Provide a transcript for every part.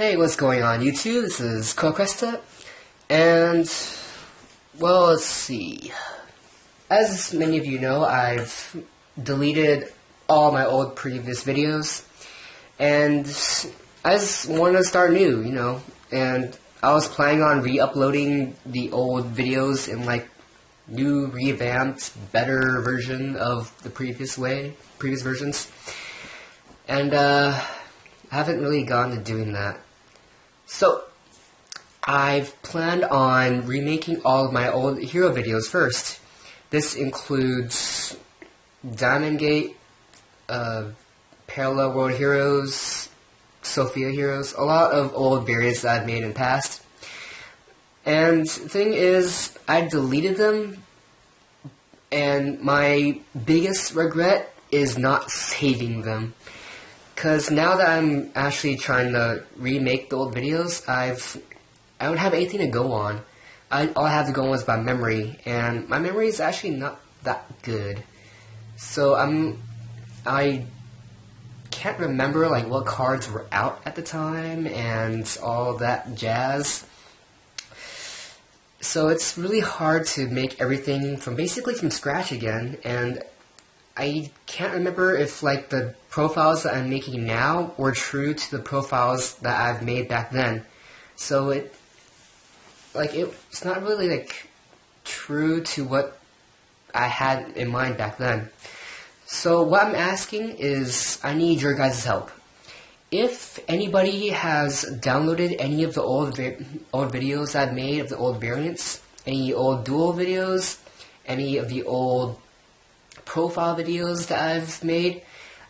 Hey, what's going on YouTube? This is Cresta, and, well, let's see. As many of you know, I've deleted all my old previous videos, and I just wanted to start new, and I was planning on re-uploading the old videos in, new, revamped, better version of the previous versions, and, I haven't really gotten to doing that. So, I've planned on remaking all of my old hero videos first. This includes Diamond Gate, Parallel World Heroes, Sophia Heroes, a lot of old variants that I've made in the past. And the thing is, I deleted them, and my biggest regret is not saving them. Because now that I'm actually trying to remake the old videos, I don't have anything to go on. All I have to go on is my memory, and my memory is actually not that good. So I can't remember what cards were out at the time and all that jazz. So it's really hard to make everything basically from scratch again, and I can't remember if the profiles that I'm making now were true to the profiles that I've made back then. So it's not really true to what I had in mind back then. So what I'm asking is, I need your guys' help. If anybody has downloaded any of the old videos I've made of the old variants, any old duel videos, any of the old profile videos that I've made,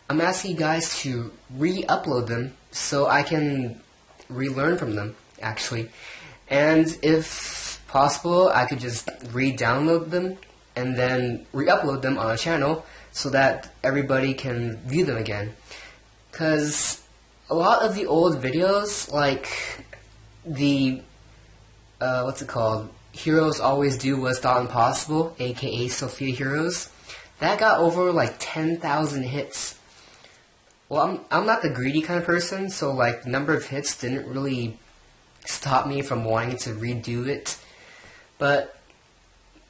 I'm asking you guys to re-upload them so I can relearn from them, actually. And if possible, I could just re-download them and then re-upload them on a channel so that everybody can view them again. Because a lot of the old videos, what's it called? Heroes Always Do What's Thought Impossible, aka Sophia Heroes, that got over 10,000 hits. Well, I'm not the greedy kind of person, so the number of hits didn't really stop me from wanting to redo it. But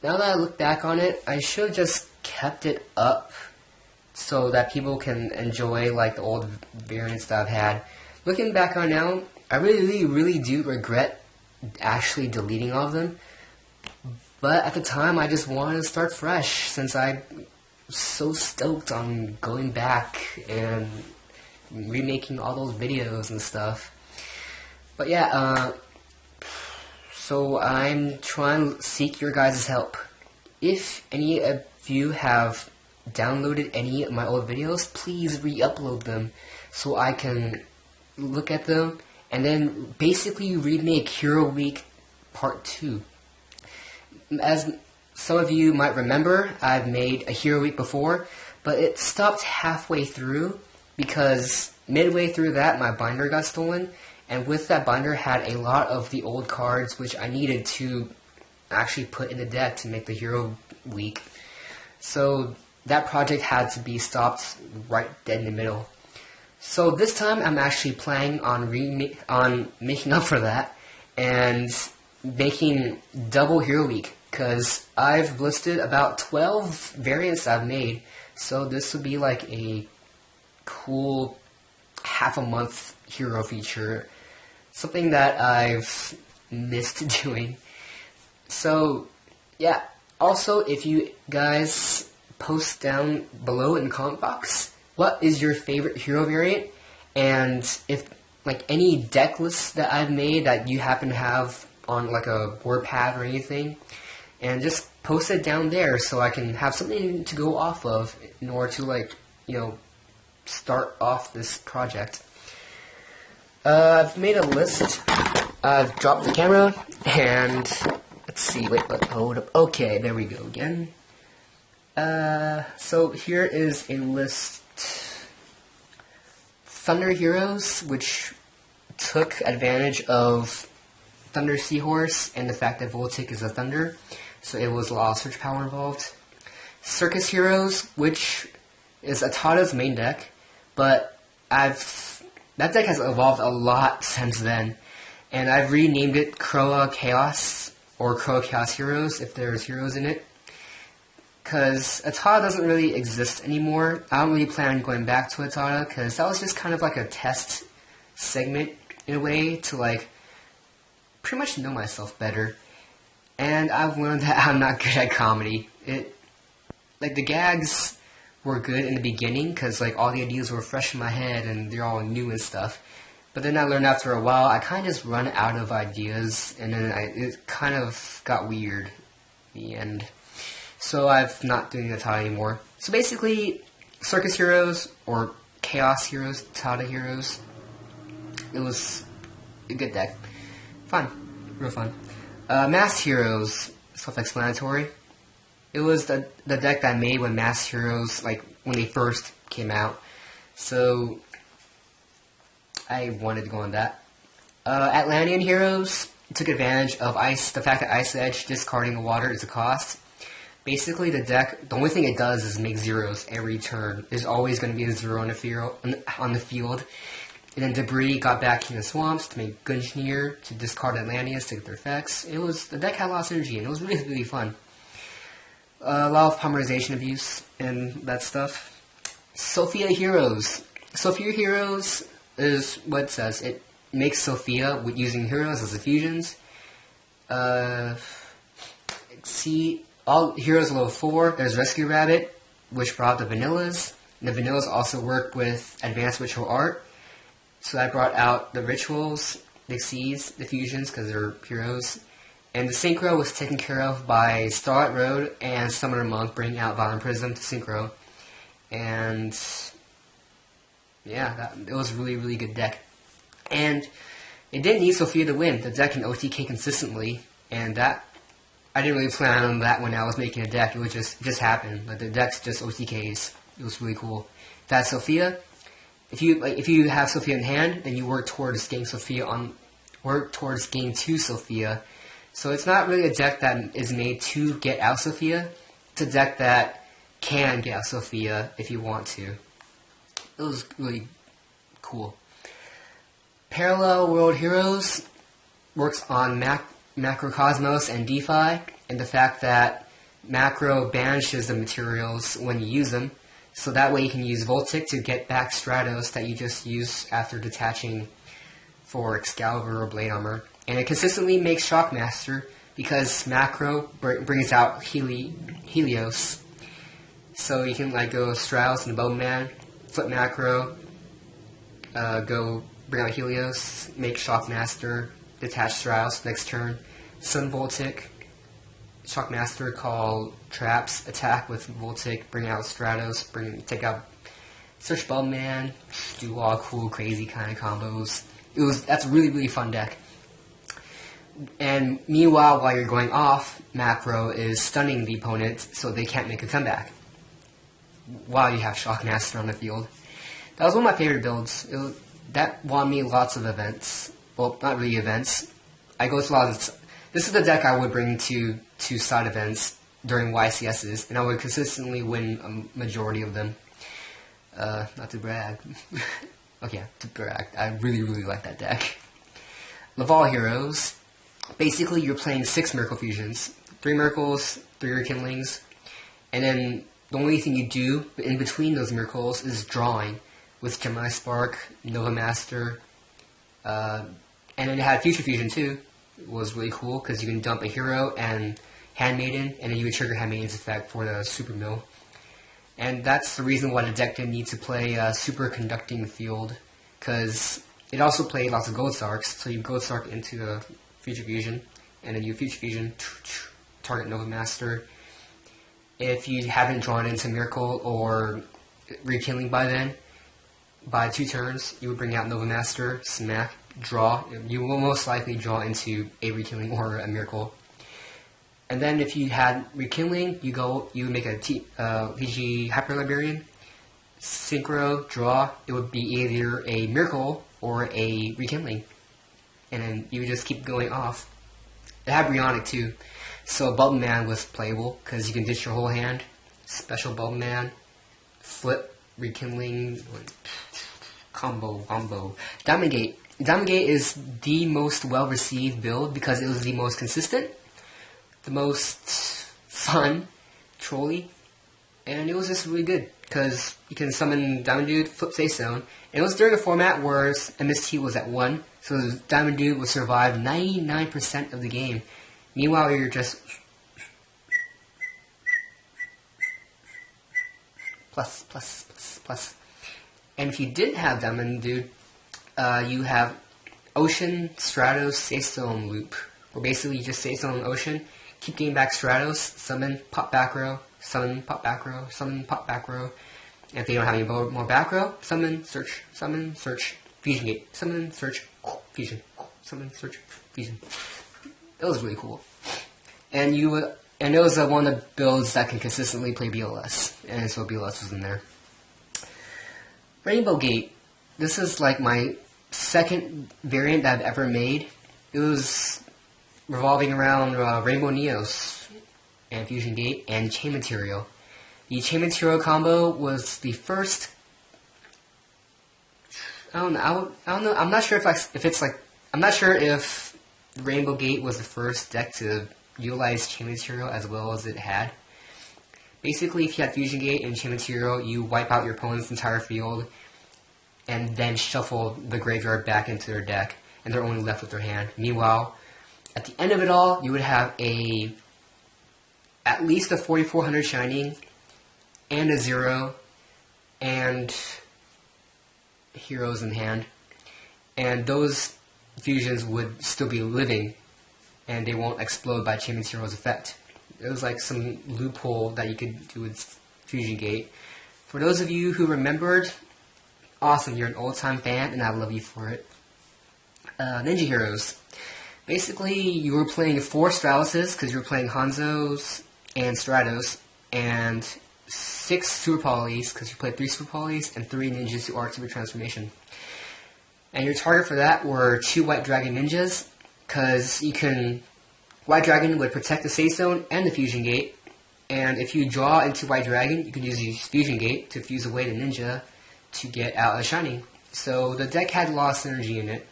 now that I look back on it, I should have just kept it up so that people can enjoy the old variants that I've had. Looking back on now, I really do regret actually deleting all of them. But at the time, I just wanted to start fresh since I so stoked on going back and remaking all those videos and stuff. But yeah, so I'm trying to seek your guys' help. If any of you have downloaded any of my old videos, please re-upload them so I can look at them and then basically remake Hero Week Part 2. As some of you might remember, I've made a Hero Week before, but it stopped halfway through because midway through that my binder got stolen, and with that binder had a lot of the old cards which I needed to actually put in the deck to make the Hero Week. So that project had to be stopped right dead in the middle. So this time I'm actually planning on making up for that and making double Hero Week, because I've listed about 12 variants I've made, so this would be a cool half a month hero feature, something that I've missed doing. So yeah, also if you guys post down below in the comment box what is your favorite hero variant, and if any deck lists that I've made that you happen to have on a word pad or anything, and just post it down there so I can have something to go off of in order to start off this project. I've made a list. I've dropped the camera, and let's see, hold up. Okay, there we go again. So here is a list. Thunder Heroes, which took advantage of Thunder Seahorse and the fact that Voltic is a Thunder, so it was a lot of search power involved. Circus Heroes, which is Atada's main deck, but I've that deck has evolved a lot since then. And I've renamed it Croa Chaos, or Croa Chaos Heroes, if there's heroes in it. Because Atada doesn't really exist anymore. I don't really plan on going back to Atada, because that was just kind of like a test segment, in a way, to like, pretty much know myself better. And I've learned that I'm not good at comedy. Like, the gags were good in the beginning, because like all the ideas were fresh in my head, and they're all new and stuff. But then I learned after a while, I kind of just run out of ideas, and then it kind of got weird in the end. So I've not doing Atada anymore. So basically, Circus Heroes, or Chaos Heroes, Atada Heroes, it was a good deck. Fun. Real fun. Masked Heroes, self-explanatory. It was the deck that I made when Masked Heroes, like, when they first came out. So I wanted to go on that. Atlantean Heroes took advantage of the fact that Ice Edge discarding the water is a cost. Basically, the deck, the only thing it does is make zeros every turn. There's always going to be a zero on the field. And then Debris got back in the swamps to make Gungnir to discard Atlanteans to get their effects. The deck had a lot of synergy, and it was really, really fun. A lot of polymerization abuse and that stuff. Sophia Heroes. Sophia Heroes is what it says. It makes Sophia with using heroes as fusions. See, all heroes level 4. There's Rescue Rabbit, which brought the vanillas. And the vanillas also work with advanced ritual art. So I brought out the rituals, the Xyz, the fusions, because they're heroes. And the Synchro was taken care of by Starlight Road and Summoner Monk, bringing out Violent Prism to Synchro. And yeah, it was a really, really good deck. And it didn't need Sophia to win. The deck can OTK consistently, and that I didn't really plan on that when I was making a deck. It would just happen. Like, the deck's just OTKs. It was really cool. If that's Sophia, if you have Sophia in hand, then you work towards getting getting to Sophia. So it's not really a deck that is made to get out Sophia. It's a deck that can get out Sophia if you want to. It was really cool. Parallel World Heroes works on Macrocosmos and DeFi, and the fact that Macro banishes the materials when you use them, so that way you can use Voltic to get back Stratos that you just use after detaching for Excalibur or Blade Armor. And it consistently makes Shockmaster, because Macro brings out Helios. So you can like go Stratos and Bowman, flip Macro, go bring out Helios, make Shockmaster, detach Stratos next turn, Sun Voltic, Shockmaster, call Traps, attack with Voltic, bring out Stratos, take out Search Bowman, do all cool, crazy kind of combos. That's a really, really fun deck. And meanwhile, while you're going off, Macro is stunning the opponent so they can't make a comeback while you have Shockmaster on the field. That was one of my favorite builds. That won me lots of events. Well, not really events. I go to a lot of... This is the deck I would bring to side events during YCSs, and I would consistently win a majority of them. Not to brag. Okay, to brag. I really, really like that deck. Laval Heroes. Basically, you're playing 6 Miracle Fusions. 3 Miracles, 3 Rekindlings. And then the only thing you do in between those Miracles is drawing with Gemini Spark, Nova Master. And then it had Future Fusion too. It was really cool because you can dump a hero and Handmaiden, and then you would trigger Handmaiden's effect for the Super Mill. And that's the reason why the deck didn't need to play Superconducting Field, because it also played lots of Gold Sarks. So you Gold Sark into a Future Fusion, and then you Future Fusion, target Nova Master. If you haven't drawn into Miracle or Rekindling by then, by 2 turns, you would bring out Nova Master, smack, draw. You will most likely draw into a Rekindling or a Miracle. And then if you had Rekindling, you would make a PG Hyper Librarian, Synchro, draw. It would be either a Miracle or a Rekindling. And then you would just keep going off. It had Brionic too. So Bubble Man was playable because you can ditch your whole hand. Special Bubble Man, flip, Rekindling, Wombo. Diamond Gate. Diamond Gate is the most well-received build because it was the most consistent, the most fun, trolly, and it was just really good because you can summon Diamond Dude, flip Safe Zone, and it was during a format where MST was at 1, so Diamond Dude would survive 99% of the game. Meanwhile, you're just plus. And if you didn't have Diamond Dude, you have Ocean, Stratos, Safe Zone loop, where basically you just Safe Zone Ocean, keep getting back Stratos, summon, pop back row, summon, pop back row, summon, pop back row. And if they don't have any more back row, summon, search, fusion gate, summon, search, fusion, summon, search, fusion. It was really cool. And it was one of the builds that can consistently play BLS, and so BLS was in there. Rainbow Gate. This is like my second variant that I've ever made. It was revolving around Rainbow Neos and Fusion Gate and Chain Material. The Chain Material combo was the first. I don't know. I'm not sure I'm not sure if Rainbow Gate was the first deck to utilize Chain Material as well as it had. Basically, if you had Fusion Gate and Chain Material, you wipe out your opponent's entire field and then shuffle the graveyard back into their deck, and they're only left with their hand. Meanwhile, at the end of it all, you would have at least a 4400 Shining, and a 0, and heroes in hand. And those fusions would still be living, and they won't explode by Chain Material's effect. It was like some loophole that you could do with Fusion Gate. For those of you who remembered, awesome, you're an old-time fan, and I love you for it. Ninja Heroes. Basically, you were playing 4 Stratoses, because you were playing Hanzos and Stratos, and 6 Super Polys, because you played 3 Super Polys, and 3 Ninjas who are Super Transformation. And your target for that were 2 White Dragon Ninjas, because you can... White Dragon would protect the Safe Zone and the Fusion Gate, and if you draw into White Dragon, you can use the Fusion Gate to fuse away the Ninja to get out a Shining. So the deck had a lot of synergy in it,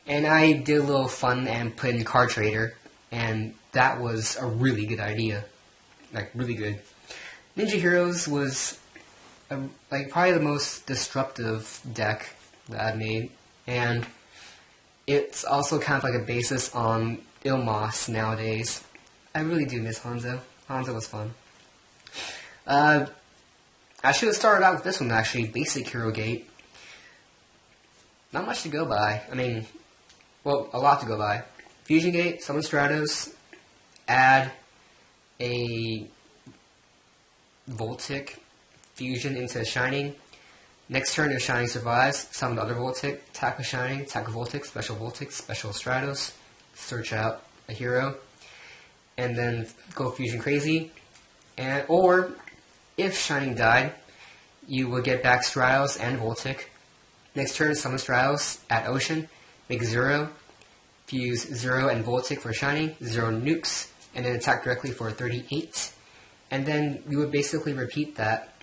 and I did a little fun and put in Card Trader, and that was a really good idea. Like, really good. Ninja Heroes was probably the most disruptive deck that I've made, and it's also kind of like a basis on Ilmos nowadays. I really do miss Hanzo. Hanzo was fun. I should have started out with this one actually, Basic Hero Gate. Not much to go by. I mean, well, a lot to go by. Fusion Gate, summon Stratos, add a Voltic fusion into Shining. Next turn, if Shining survives, summon the other Voltic, attack with Shining, attack with Voltic, special Stratos, search out a hero, and then go Fusion Crazy. Or, if Shining died, you would get back Stratos and Voltic. Next turn, summon Stratos at Ocean, make 0, fuse 0 and Voltic for Shining, 0 nukes, and then attack directly for 38. And then you would basically repeat that,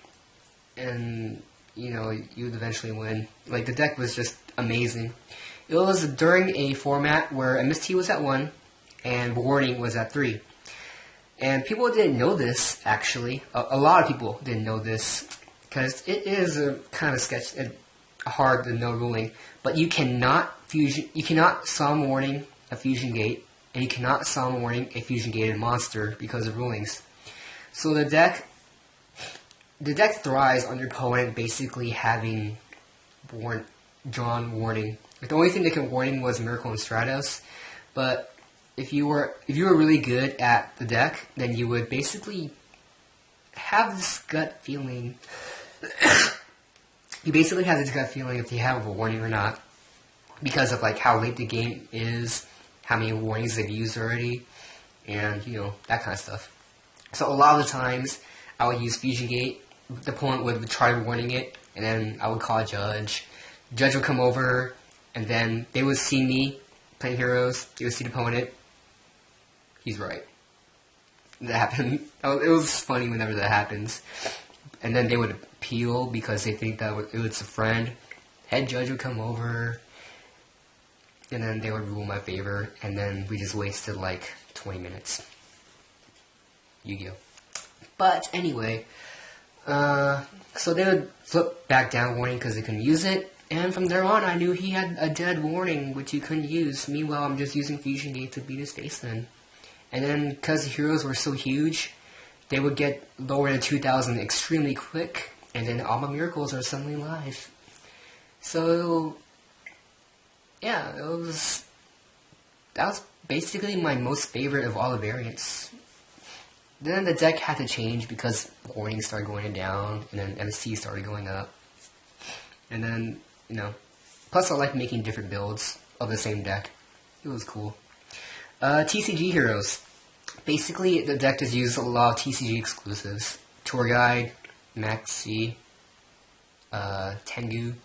and you would eventually win. Like, the deck was just amazing. It was during a format where MST was at 1, and Warning was at 3. And people didn't know this, actually. A lot of people didn't know this, because it is a kind of hard to know ruling. But you cannot summon Warning a Fusion Gate, and you cannot summon Warning a Fusion Gated monster because of rulings. So the deck thrives on your opponent basically having drawn Warning. Like, the only thing that could Warning was Miracle and Stratos, but if you were really good at the deck, then you would basically have this gut feeling. You basically have this gut feeling if you have a Warning or not, because of like how late the game is, how many warnings they've used already, and that kind of stuff. So a lot of the times, I would use Fusion Gate. The opponent would try warning it, and then I would call a Judge. Judge would come over, and then they would see me playing heroes. They would see the opponent. He's right. That happened. It was funny whenever that happens. And then they would appeal because they think that it was a friend. head judge would come over, and then they would rule my favor, and then we just wasted like 20 minutes. Yu-Gi-Oh! But anyway, so they would flip back down warning because they couldn't use it, and from there on I knew he had a dead warning which he couldn't use. Meanwhile, I'm just using Fusion Gate to beat his face then. And then because the heroes were so huge, they would get lower than 2,000 extremely quick, and then all my miracles are suddenly live. So yeah, that was basically my most favorite of all the variants. Then the deck had to change because warnings started going down, and then MC started going up. And then, you know, plus I like making different builds of the same deck. It was cool. TCG Heroes. Basically, the deck just used a lot of TCG exclusives. Tour Guide, Maxi, Tengu.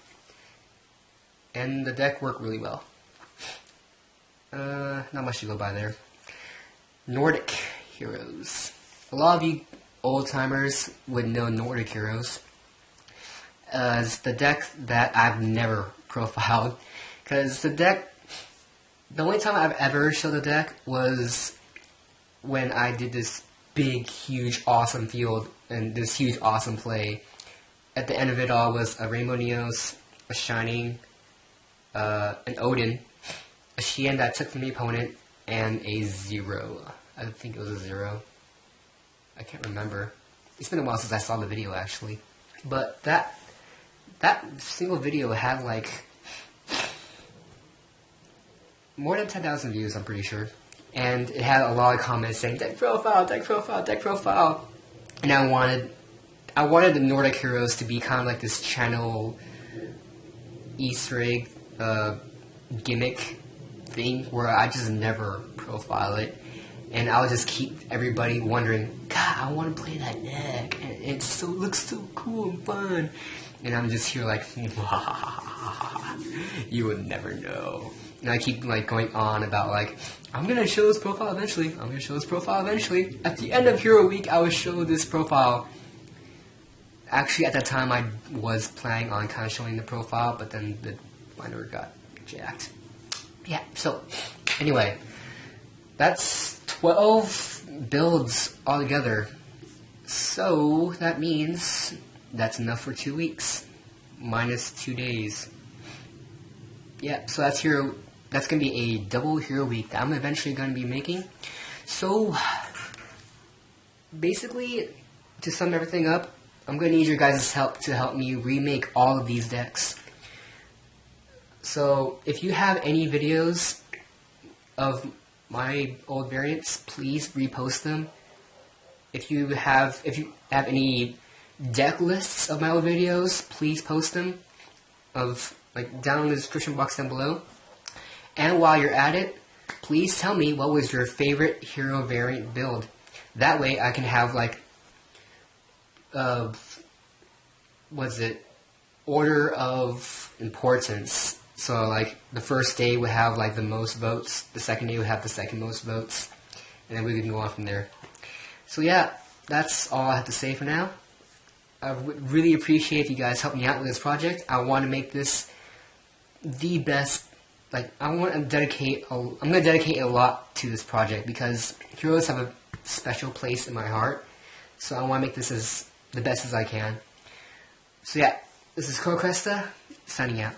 And the deck worked really well. Not much to go by there. Nordic Heroes. A lot of you old-timers would know Nordic Heroes as the deck that I've never profiled. Because the only time I've ever showed the deck was when I did this big, huge, awesome field and this huge, awesome play. At the end of it all was a Rainbow Neos, a Shining, an Odin, a Xian that I took from the opponent, and a 0. I think it was a 0. I can't remember. It's been a while since I saw the video, actually. But that single video had like more than 10,000 views, I'm pretty sure. And it had a lot of comments saying deck profile, deck profile, deck profile. And I wanted the Nordic Heroes to be kind of like this channel Easter egg gimmick thing where I just never profile it. And I'll just keep everybody wondering, God, I want to play that deck, and it looks so cool and fun. And I'm just here like, you would never know. And I keep like going on about like, I'm gonna show this profile eventually. I'm gonna show this profile eventually. At the end of Hero Week, I would show this profile. Actually, at that time, I was planning on kind of showing the profile, but then the binder got jacked. Yeah. So, anyway, that's 12 builds altogether. So that means that's enough for 2 weeks, minus 2 days. Yeah, so that's Hero. That's gonna be a double Hero Week that I'm eventually gonna be making. So basically, to sum everything up, I'm gonna need your guys' help to help me remake all of these decks. So if you have any videos of my old variants, please repost them. If you have any deck lists of my old videos, please post them down in the description box down below. And while you're at it, please tell me what was your favorite hero variant build. That way I can have order of importance. So like the first day would have like the most votes, the second day would have the second most votes, and then we can go on from there. So yeah, that's all I have to say for now. I would really appreciate if you guys help me out with this project. I want to make this the best. I'm gonna dedicate a lot to this project because heroes have a special place in my heart. So I want to make this the best as I can. So yeah, this is Cresta signing out.